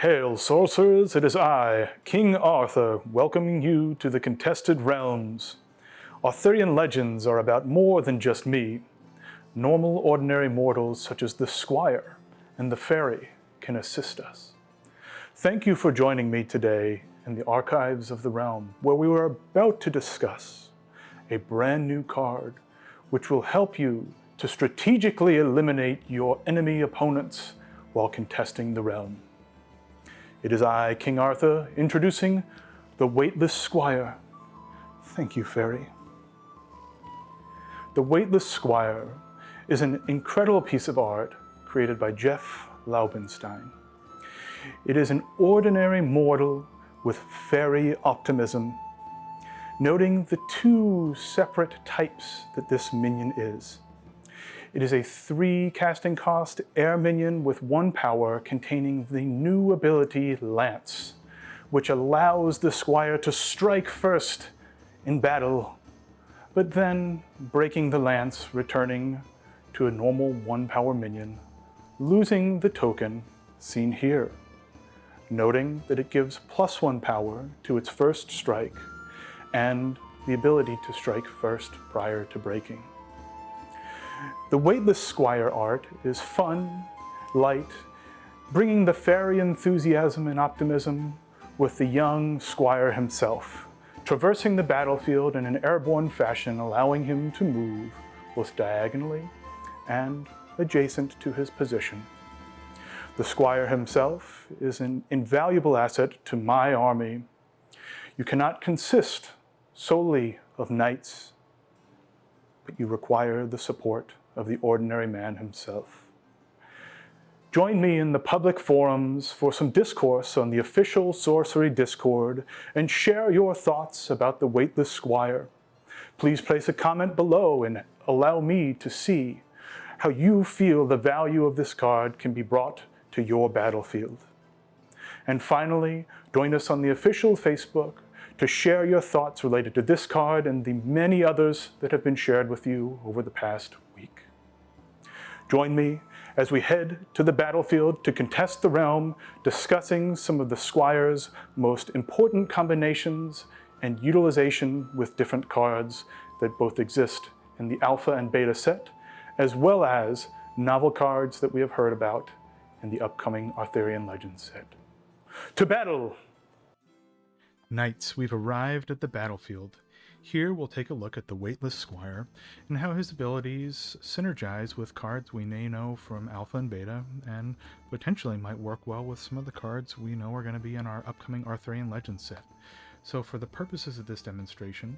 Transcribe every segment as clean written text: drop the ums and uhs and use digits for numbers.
Hail, sorcerers! It is I, King Arthur, welcoming you to the contested realms. Arthurian legends are about more than just me. Normal, ordinary mortals such as the Squire and the Fairy can assist us. Thank you for joining me today in the archives of the realm, where we were about to discuss a brand new card which will help you to strategically eliminate your enemy opponents while contesting the realm. It is I, King Arthur, introducing the Weightless Squire. Thank you, Fairy. The Weightless Squire is an incredible piece of art created by Jeffrey Laubenstein. It is an ordinary mortal with fairy optimism, noting the two separate types that this minion is. It is a 3 casting cost air minion with 1 power containing the new ability Lance, which allows the Squire to strike first in battle, but then breaking the Lance, returning to a normal 1 power minion, losing the token seen here, noting that it gives +1 power to its first strike and the ability to strike first prior to breaking. The Weightless Squire art is fun, light, bringing the fairy enthusiasm and optimism with the young Squire himself, traversing the battlefield in an airborne fashion, allowing him to move both diagonally and adjacent to his position. The Squire himself is an invaluable asset to my army. You cannot consist solely of knights, but you require the support of the ordinary man himself. Join me in the public forums for some discourse on the official Sorcery Discord and share your thoughts about the Weightless Squire. Please place a comment below and allow me to see how you feel the value of this card can be brought to your battlefield. And finally, join us on the official Facebook to share your thoughts related to this card and the many others that have been shared with you over the past week. Join me as we head to the battlefield to contest the realm, discussing some of the Squire's most important combinations and utilization with different cards that both exist in the Alpha and Beta set, as well as novel cards that we have heard about in the upcoming Arthurian Legends set. To battle! Knights, we've arrived at the battlefield. Here we'll take a look at the Weightless Squire and how his abilities synergize with cards we may know from Alpha and Beta, and potentially might work well with some of the cards we know are going to be in our upcoming Arthurian Legends set. So for the purposes of this demonstration,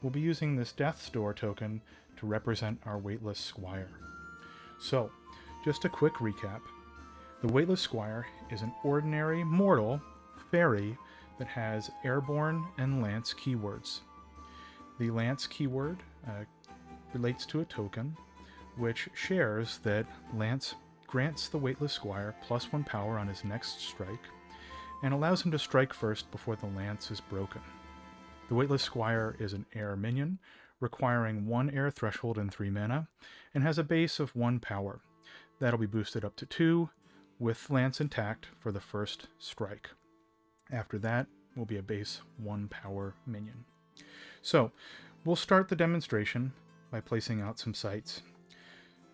we'll be using this Death's Door token to represent our Weightless Squire. So, just a quick recap. The Weightless Squire is an ordinary mortal fairy that has Airborne and Lance keywords. The Lance keyword relates to a token which shares that Lance grants the Weightless Squire +1 power on his next strike and allows him to strike first before the Lance is broken. The Weightless Squire is an air minion requiring 1 air threshold and 3 mana and has a base of 1 power. That'll be boosted up to 2 with Lance intact for the first strike. After that will be a base 1 power minion. So, we'll start the demonstration by placing out some sights.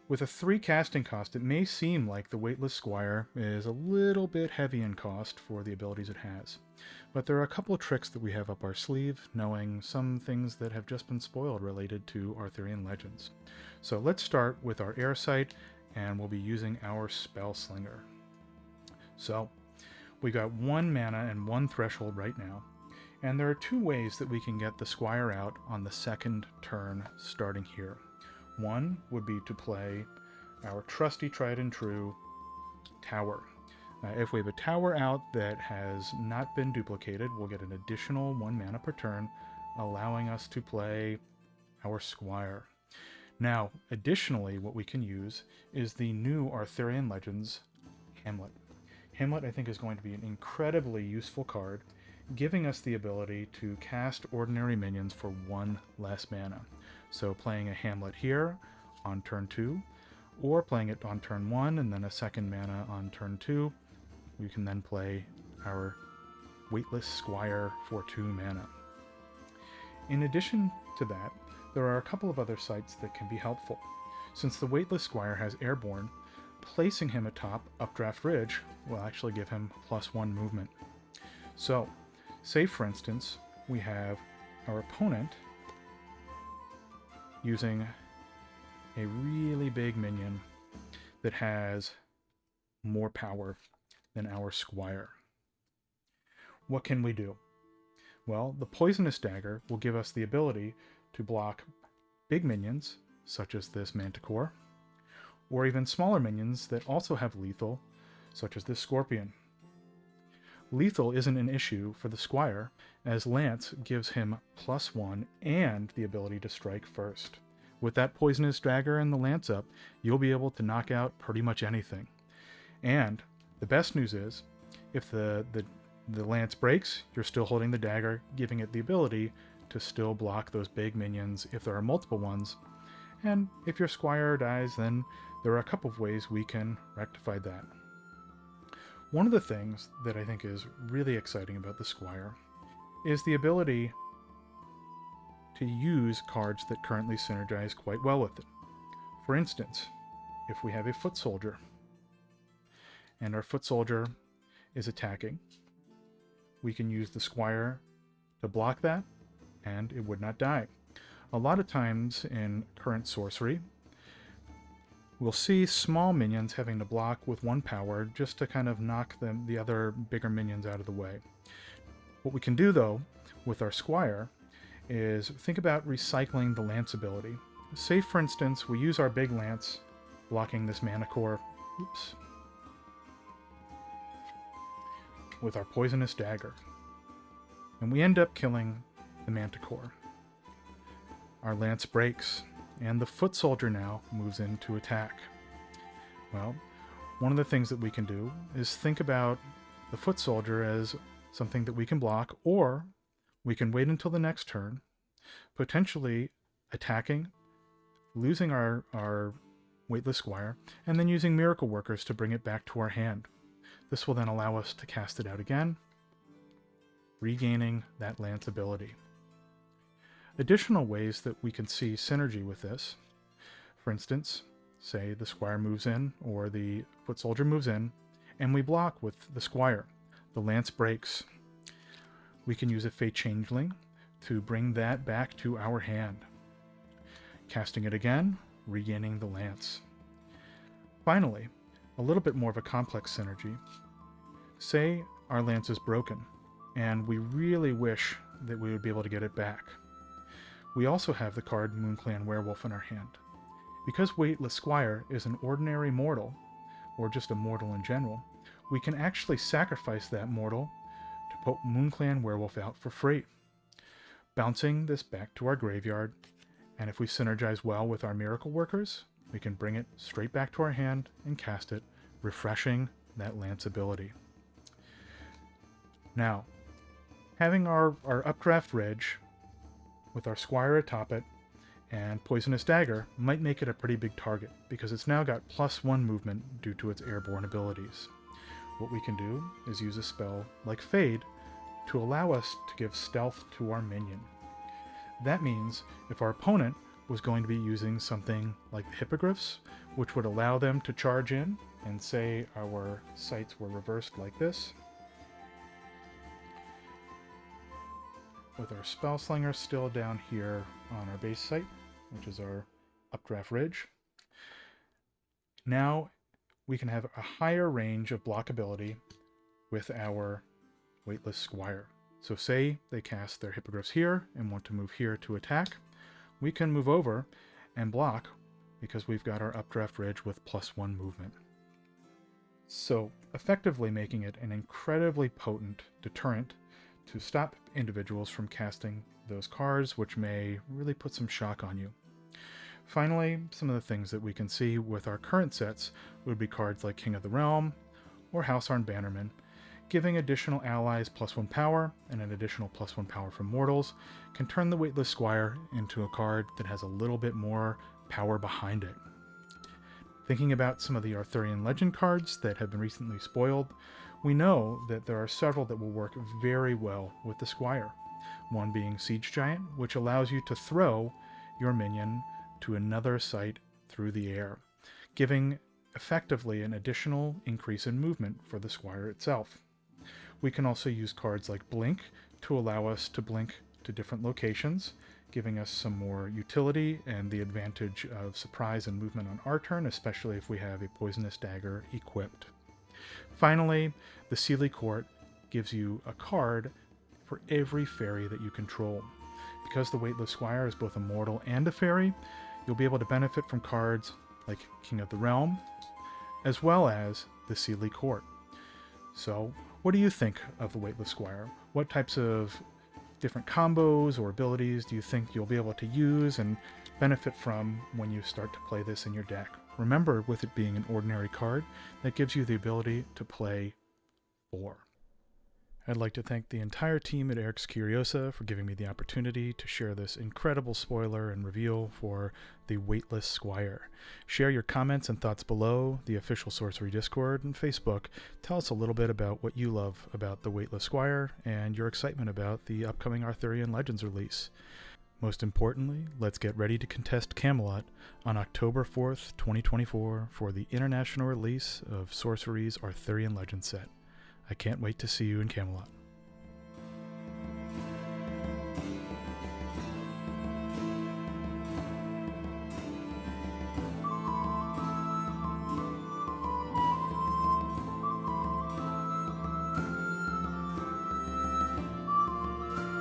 With a 3 casting cost, it may seem like the Weightless Squire is a little bit heavy in cost for the abilities it has. But there are a couple of tricks that we have up our sleeve, knowing some things that have just been spoiled related to Arthurian Legends. So let's start with our air sight, and we'll be using our Spell Slinger. So, we got 1 mana and 1 threshold right now, and there are 2 ways that we can get the Squire out on the second turn starting here. One would be to play our trusty, tried and true tower. If we have a tower out that has not been duplicated, we'll get an additional 1 mana per turn, allowing us to play our Squire. Now, additionally, what we can use is the new Arthurian Legends Hamlet. Hamlet, I think, is going to be an incredibly useful card, giving us the ability to cast ordinary minions for 1 less mana. So playing a Hamlet here on turn 2, or playing it on turn 1 and then a 2nd mana on turn 2, we can then play our Weightless Squire for 2 mana. In addition to that, there are a couple of other sites that can be helpful. Since the Weightless Squire has Airborne, placing him atop Updraft Ridge will actually give him +1 movement. So, say for instance, we have our opponent using a really big minion that has more power than our Squire. What can we do? Well, the Poisonous Dagger will give us the ability to block big minions, such as this Manticore, or even smaller minions that also have lethal, such as this Scorpion. Lethal isn't an issue for the Squire, as Lance gives him +1 and the ability to strike first. With that Poisonous Dagger and the Lance up, you'll be able to knock out pretty much anything. And the best news is, if the Lance breaks, you're still holding the dagger, giving it the ability to still block those big minions if there are multiple ones. And if your Squire dies, then there are a couple of ways we can rectify that. One of the things that I think is really exciting about the Squire is the ability to use cards that currently synergize quite well with it. For instance, if we have a Foot Soldier, and our Foot Soldier is attacking, we can use the Squire to block that, and it would not die. A lot of times in current sorcery, we'll see small minions having to block with 1 power just to kind of knock the other bigger minions out of the way. What we can do, though, with our Squire is think about recycling the Lance ability. Say, for instance, we use our big Lance blocking this Manticore, with our Poisonous Dagger, and we end up killing the Manticore. Our Lance breaks, and the Foot Soldier now moves in to attack. Well, one of the things that we can do is think about the Foot Soldier as something that we can block, or we can wait until the next turn, potentially attacking, losing our Weightless Squire, and then using Miracle Workers to bring it back to our hand. This will then allow us to cast it out again, regaining that Lance ability. Additional ways that we can see synergy with this, for instance, say the Squire moves in or the Foot Soldier moves in, and we block with the Squire. The Lance breaks. We can use a Fate Changeling to bring that back to our hand. Casting it again, regaining the Lance. Finally, a little bit more of a complex synergy. Say our Lance is broken, and we really wish that we would be able to get it back. We also have the card Moonclan Werewolf in our hand. Because Weightless Squire is an ordinary mortal, or just a mortal in general, we can actually sacrifice that mortal to put Moonclan Werewolf out for free, bouncing this back to our graveyard, and if we synergize well with our Miracle Workers, we can bring it straight back to our hand and cast it, refreshing that Lance ability. Now, having our Updraft Ridge with our Squire atop it and Poisonous Dagger might make it a pretty big target, because it's now got +1 movement due to its airborne abilities. What we can do is use a spell like Fade to allow us to give stealth to our minion. That means if our opponent was going to be using something like the Hippogriffs, which would allow them to charge in, and say our sights were reversed like this, with our Spellslinger still down here on our base site, which is our Updraft Ridge. Now we can have a higher range of blockability with our Weightless Squire. So say they cast their Hippogriffs here and want to move here to attack, we can move over and block because we've got our Updraft Ridge with +1 movement. So effectively making it an incredibly potent deterrent to stop individuals from casting those cards, which may really put some shock on you. Finally, some of the things that we can see with our current sets would be cards like King of the Realm or Housearn Bannerman, giving additional allies +1 power and an additional +1 power from mortals can turn the Weightless Squire into a card that has a little bit more power behind it. Thinking about some of the Arthurian Legend cards that have been recently spoiled, we know that there are several that will work very well with the Squire. One being Siege Giant, which allows you to throw your minion to another site through the air, giving effectively an additional increase in movement for the Squire itself. We can also use cards like Blink to allow us to blink to different locations, giving us some more utility and the advantage of surprise and movement on our turn, especially if we have a Poisonous Dagger equipped. Finally, the Sealy Court gives you a card for every fairy that you control. Because the Weightless Squire is both a mortal and a fairy, you'll be able to benefit from cards like King of the Realm, as well as the Sealy Court. So, what do you think of the Weightless Squire? What types of different combos or abilities do you think you'll be able to use and benefit from when you start to play this in your deck? Remember, with it being an ordinary card, that gives you the ability to play 4. I'd like to thank the entire team at Erik's Curiosa for giving me the opportunity to share this incredible spoiler and reveal for the Weightless Squire. Share your comments and thoughts below the official Sorcery Discord and Facebook. Tell us a little bit about what you love about the Weightless Squire and your excitement about the upcoming Arthurian Legends release. Most importantly, let's get ready to contest Camelot on October 4th, 2024 for the international release of Sorcery's Arthurian Legends set. I can't wait to see you in Camelot.